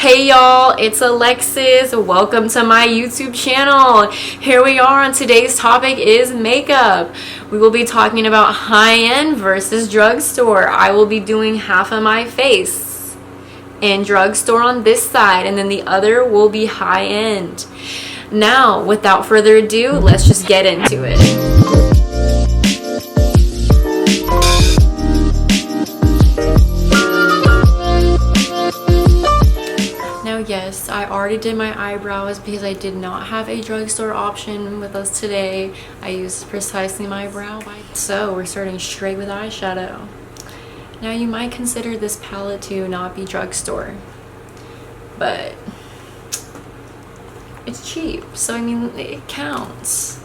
Hey y'all, it's Alexis. Welcome to my YouTube channel. Here we are, and today's topic is makeup. We will be talking about high-end versus drugstore. I will be doing half of my face in drugstore on this side, and then the other will be high-end. Now, without further ado, let's just get into it. Yes, I already did my eyebrows because I did not have a drugstore option with us today. I used precisely my brow. So we're starting straight with eyeshadow. Now you might consider this palette to not be drugstore, but it's cheap, so I mean it counts.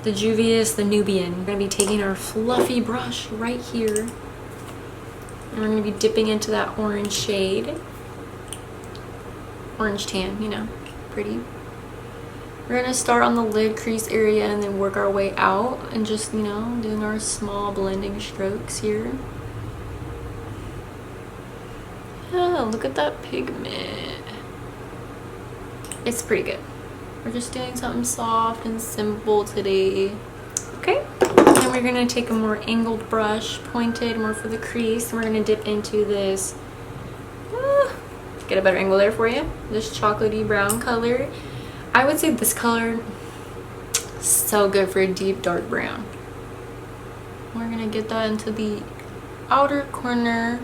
The Juvia is the Nubian. We're going to be taking our fluffy brush right here, and we're going to be dipping into that orange shade. Orange tan, you know, pretty. We're gonna start on the lid crease area and then work our way out and just, you know, doing our small blending strokes here. Yeah, look at that pigment. It's pretty good. We're just doing something soft and simple today. Okay, and we're gonna take a more angled brush, pointed, more for the crease, and we're gonna dip into this. Get a better angle there for you. This chocolatey brown color. I would say this color so good for a deep dark brown. We're gonna get that into the outer corner,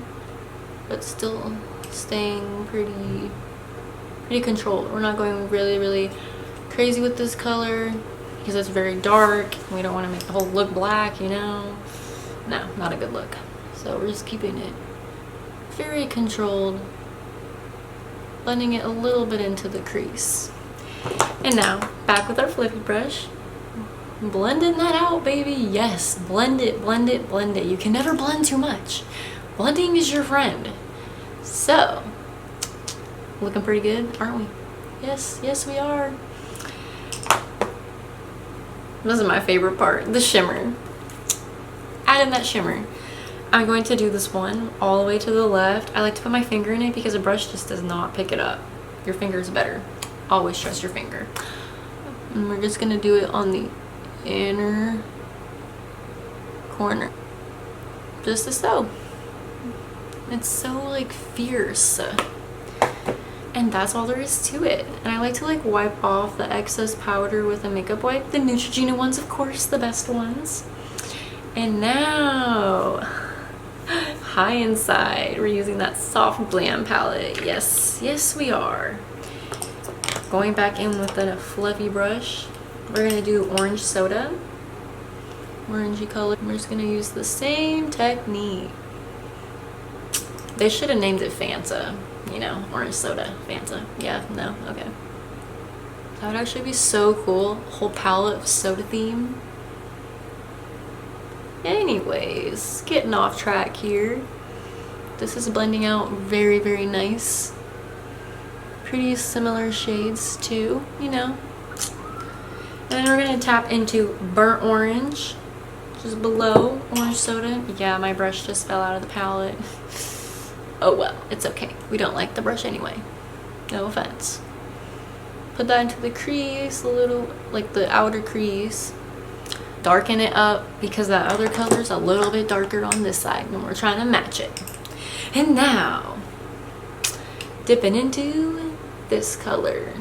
but still staying pretty controlled. We're not going really crazy with this color because it's very dark. We don't want to make the whole look black, you know. No, not a good look. So we're just keeping it very controlled, blending it a little bit into the crease. And now back with our fluffy brush, blending that out, baby. Yes, blend it. You can never blend too much. Blending is your friend. So looking pretty good, aren't we? Yes we are. This is my favorite part, the shimmer. Add in that shimmer. I'm going to do this one all the way to the left. I like to put my finger in it because a brush just does not pick it up. Your finger is better. Always trust your finger. And we're just going to do it on the inner corner. Just as so. It's so like fierce. And that's all there is to it. And I like to like wipe off the excess powder with a makeup wipe. The Neutrogena ones, of course, the best ones. And now high-end side, we're using that soft Glam palette. Yes we are. Going back in with a fluffy brush, we're gonna do orange soda, orangey color. We're just gonna use the same technique. They should have named it Fanta, you know, orange soda, Fanta. Yeah, no, okay. That would actually be so cool. Whole palette of soda theme. Anyways, getting off track here. This is blending out very nice. Pretty similar shades too, you know. And then we're gonna tap into burnt orange, just below orange soda. Yeah, my brush just fell out of the palette. Oh well, it's okay. We don't like the brush anyway. No offense. Put that into the crease, a little, like the outer crease. Darken it up because that other color is a little bit darker on this side and we're trying to match it. And now dipping into this color.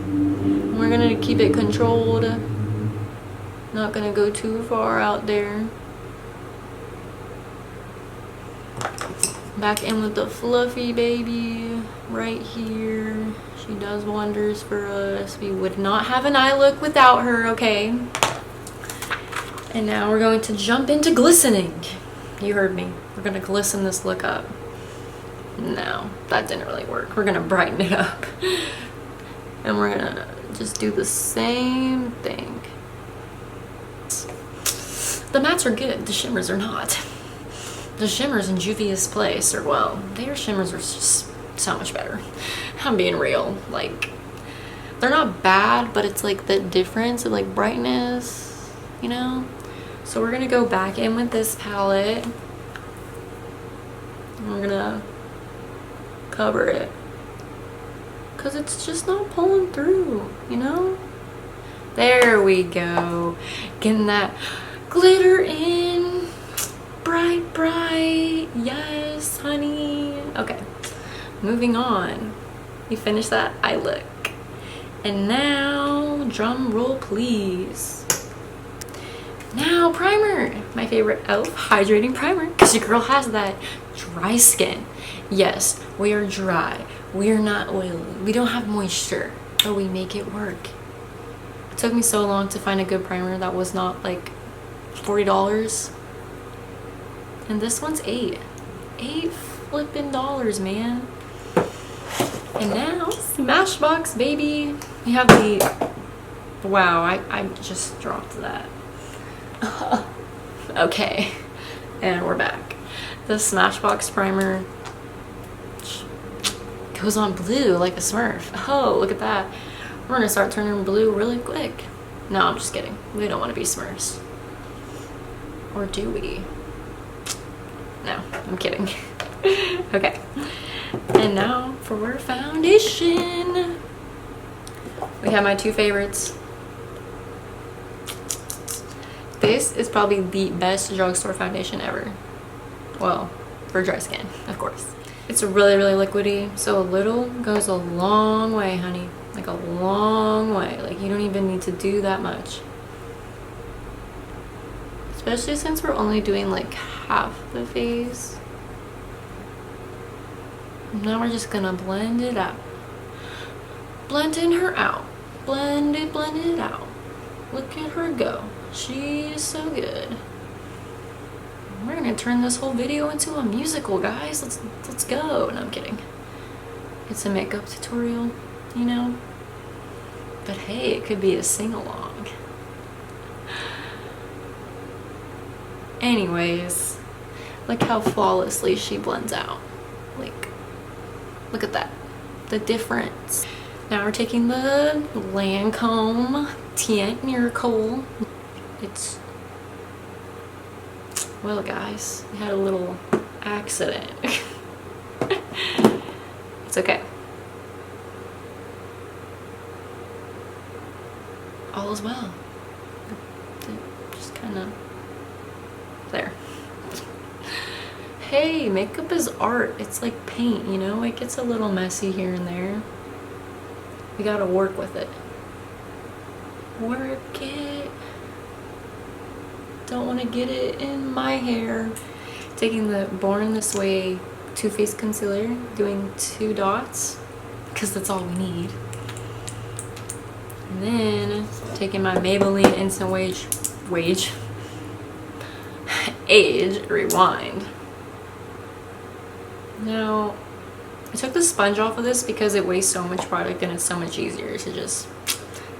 We're gonna keep it controlled, not gonna go too far out there. Back in with the fluffy baby right here. She does wonders for us. We would not have an eye look without her, okay? And now we're going to jump into glistening. You heard me. We're going to glisten this look up. No, that didn't really work. We're going to brighten it up. And we're going to just do the same thing. The mattes are good. The shimmers are not. The shimmers in Juvia's place are, well, their shimmers are just so much better. I'm being real. Like, they're not bad, but it's like the difference of like brightness, you know? So we're gonna go back in with this palette. We're gonna cover it because it's just not pulling through, you know? There we go. Getting that glitter in. Bright, bright. Yes, honey. Okay, moving on. You finished that eye look. And now, drum roll please. Now, primer. My favorite e.l.f. hydrating primer, because your girl has that dry skin. Yes, we are dry. We are not oily. We don't have moisture, but we make it work. It took me so long to find a good primer that was not like $40. And this one's $8 flipping dollars, man. And now, Smashbox, baby. We have the, wow, I just dropped that. Okay, and we're back. The Smashbox primer goes on blue like a Smurf. Oh, look at that. We're gonna start turning blue really quick. No, I'm just kidding. We don't want to be Smurfs. Or do we? No, I'm kidding. Okay. And now for foundation. We have my two favorites. This is probably the best drugstore foundation ever. Well, for dry skin, of course. It's really, really liquidy, so a little goes a long way, honey. Like a long way. Like you don't even need to do that much. Especially since we're only doing like half the face. Now we're just gonna blend it out. Blending her out. Blend it out. Look at her go. She is so good. We're gonna turn this whole video into a musical, guys. Let's go. No, I'm kidding. It's a makeup tutorial, you know? But hey, it could be a sing-along. Anyways, look how flawlessly she blends out. Like, look at that. The difference. Now we're taking the Lancôme Tiente Miracle. It's, well guys, we had a little accident. It's okay. All is well. Just kind of there. Hey, makeup is art. It's like paint, you know? It gets a little messy here and there. We gotta work with it. Work it. Don't want to get it in my hair. Taking the Born This Way Too Faced concealer, doing 2 dots because that's all we need. And then taking my Maybelline Instant Age Rewind. Now, I took the sponge off of this because it wastes so much product and it's so much easier to just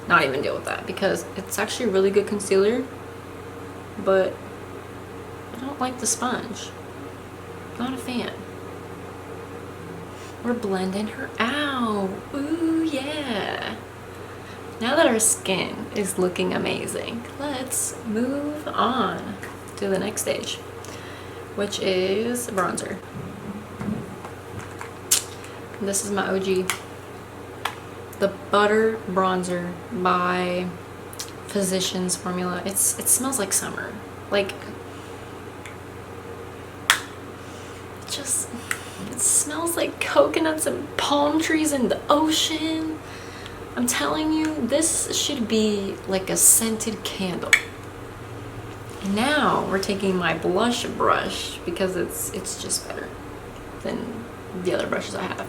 not even deal with that, because it's actually really good concealer, but I don't like the sponge. Not a fan. We're blending her out. Ooh, yeah. Now that our skin is looking amazing, let's move on to the next stage, which is bronzer. This is my OG. The Butter Bronzer by Physicians Formula. It smells like summer. Like, it smells like coconuts and palm trees and the ocean. I'm telling you, this should be like a scented candle. And now we're taking my blush brush because it's just better than the other brushes I have.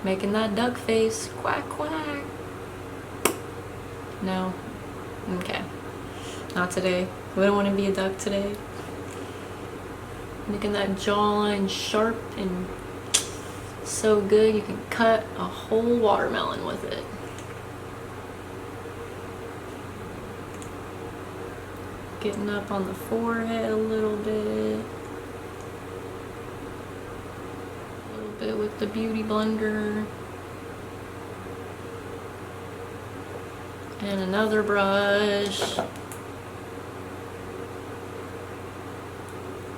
Making that duck face. Quack, quack. No. Okay. Not today. We don't want to be a duck today. Making that jawline sharp and so good you can cut a whole watermelon with it. Getting up on the forehead a little bit. With the beauty blender, and another brush,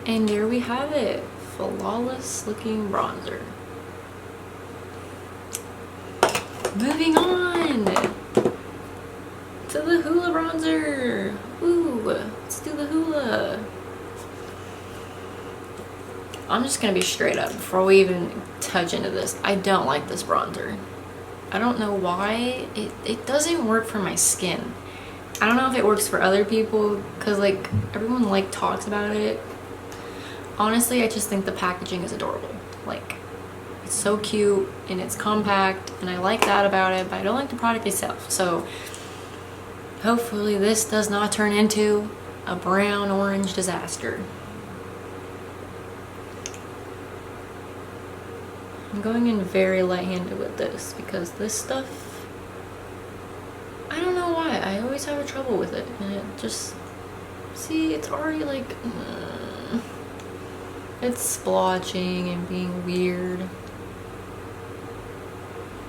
and there we have it. Flawless looking bronzer. Moving on to the Hoola bronzer. Ooh, let's do the Hoola. I'm just gonna be straight up before we even touch into this. I don't like this bronzer. I don't know why. It doesn't work for my skin. I don't know if it works for other people because like everyone like talks about it. Honestly, I just think the packaging is adorable. Like, it's so cute and it's compact and I like that about it, but I don't like the product itself. So hopefully this does not turn into a brown orange disaster. I'm going in very light-handed with this because this stuff, I don't know why, I always have trouble with it, and it just, see, it's already like, it's splotching and being weird.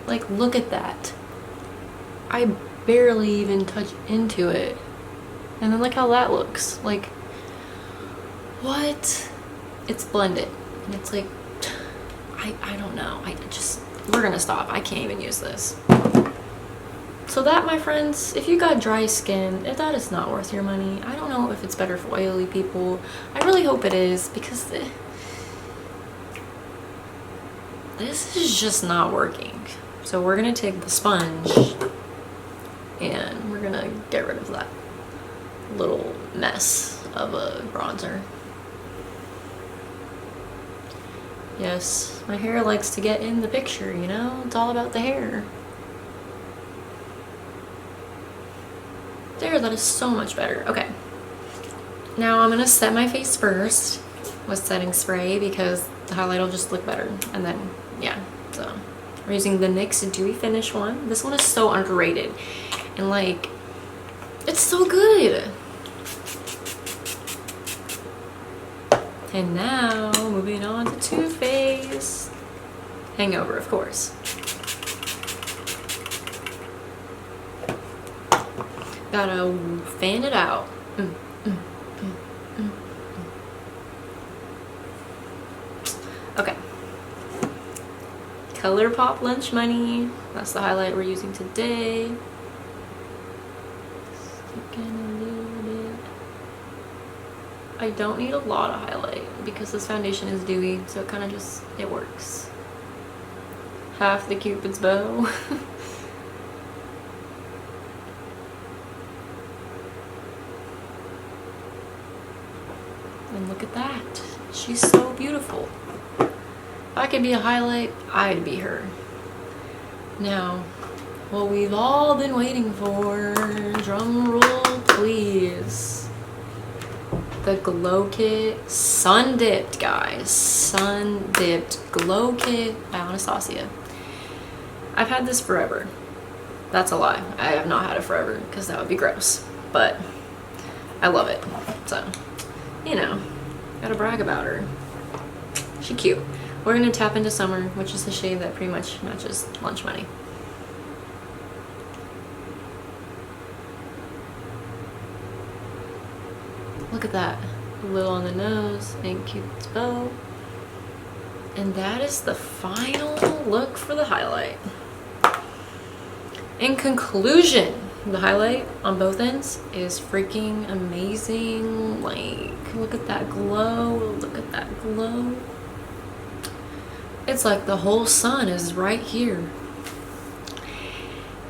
Like, look at that. I barely even touch into it. And then look how that looks. Like, what? It's blended. And it's like, I don't know. We're gonna stop. I can't even use this. So that, my friends, if you got dry skin, that is not worth your money. I don't know if it's better for oily people. I really hope it is because this is just not working. So we're gonna take the sponge and we're gonna get rid of that little mess of a bronzer. Yes, my hair likes to get in the picture, you know? It's all about the hair. There, that is so much better. Okay. Now I'm gonna set my face first with setting spray because the highlight will just look better. And then, yeah, so we're using the NYX Dewy Finish one. This one is so underrated. And like, it's so good. And now, moving on to Too Faced. Hangover, of course. Gotta fan it out. Okay. ColourPop Lunch Money. That's the highlight we're using today. I don't need a lot of highlight because this foundation is dewy, so it kind of just, it works. Half the Cupid's bow. And look at that. She's so beautiful. If I could be a highlight, I'd be her. Now, what we've all been waiting for, drum roll please. The Glow Kit Sun Dipped, guys. Sun Dipped Glow Kit by Anastasia. I've had this forever. That's a lie. I have not had it forever because that would be gross. But I love it. So, you know, gotta brag about her. She cute. We're gonna tap into Summer, which is the shade that pretty much matches Lunch Money. Look at that. A little on the nose and Cupid's bow. And that is the final look for the highlight. In conclusion, the highlight on both ends is freaking amazing. Like, look at that glow. Look at that glow. It's like the whole sun is right here.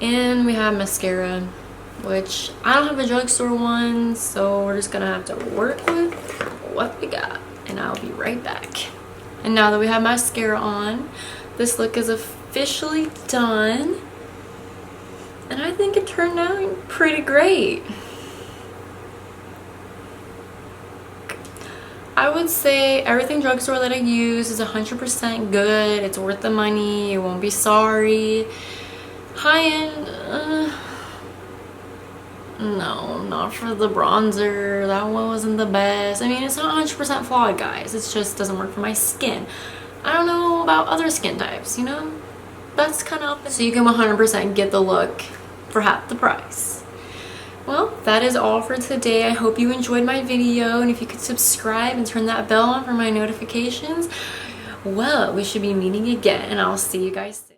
And we have mascara, which I don't have a drugstore one, so we're just gonna have to work with what we got, and I'll be right back. And now that we have mascara on, this look is officially done, and I think it turned out pretty great. I would say everything drugstore that I use is 100% good. It's worth the money. You won't be sorry. High-end, no, not for the bronzer. That one wasn't the best. I mean, it's not 100% flawed, guys. It just doesn't work for my skin. I don't know about other skin types, you know? That's kind of up. So you can 100% get the look for half the price. Well, that is all for today. I hope you enjoyed my video, and if you could subscribe and turn that bell on for my notifications, well, we should be meeting again, and I'll see you guys soon.